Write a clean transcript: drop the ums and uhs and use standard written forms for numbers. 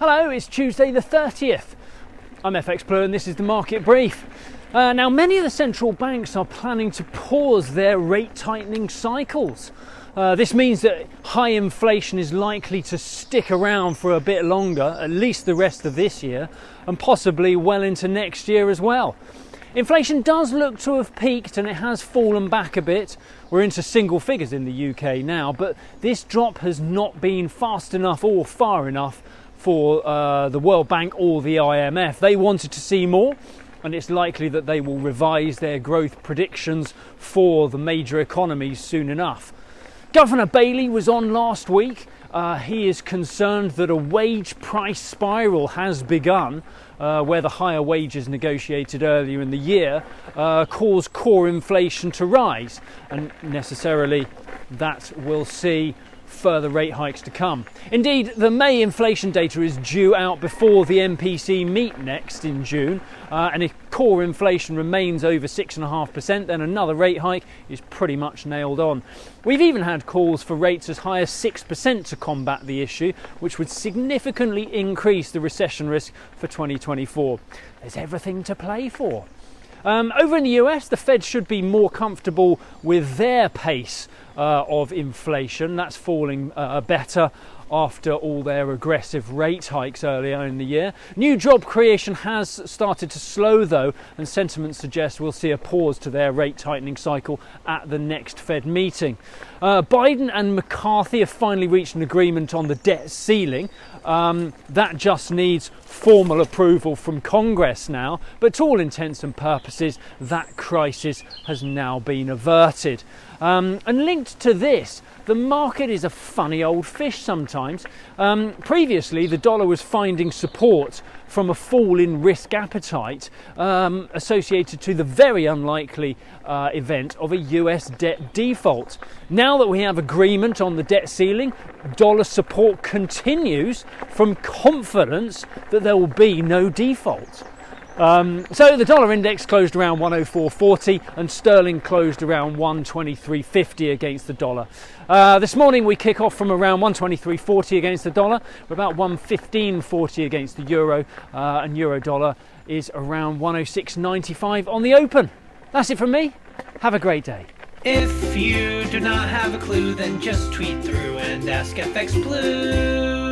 Hello, it's Tuesday the 30th. I'm FxPlew and this is the market brief. Now, many of the central banks are planning to pause their rate tightening cycles. This means that high inflation is likely to stick around for a bit longer, at least the rest of this year, and possibly well into next year as well. Inflation does look to have peaked and it has fallen back a bit. We're into single figures in the UK now, but this drop has not been fast enough or far enough for the World Bank or the IMF. They wanted to see more, and it's likely that they will revise their growth predictions for the major economies soon enough. Governor Bailey was on last week. He is concerned that a wage price spiral has begun, where the higher wages negotiated earlier in the year cause core inflation to rise, and necessarily that will see further rate hikes to come. Indeed, the May inflation data is due out before the MPC meet next in June, and if core inflation remains over 6.5%, then another rate hike is pretty much nailed on. We've even had calls for rates as high as 6% to combat the issue, which would significantly increase the recession risk for 2024. There's everything to play for. Over in the US, the Fed should be more comfortable with their pace of inflation. That's falling better after all their aggressive rate hikes earlier in the year. New job creation has started to slow though, and sentiment suggests we'll see a pause to their rate tightening cycle at the next Fed meeting. Biden and McCarthy have finally reached an agreement on the debt ceiling. That just needs formal approval from Congress now, but to all intents and purposes, that crisis has now been averted. And linked to this, the market is a funny old fish sometimes. Previously, the dollar was finding support from a fall in risk appetite associated to the very unlikely event of a US debt default. Now that we have agreement on the debt ceiling, dollar support continues from confidence that there will be no default. So the dollar index closed around 104.40 and sterling closed around 123.50 against the dollar. This morning we kick off from around 123.40 against the dollar. We're about 115.40 against the euro, and euro dollar is around 106.95 on the open. That's it from me. Have a great day. If you do not have a clue, then just tweet through and ask FxPlew.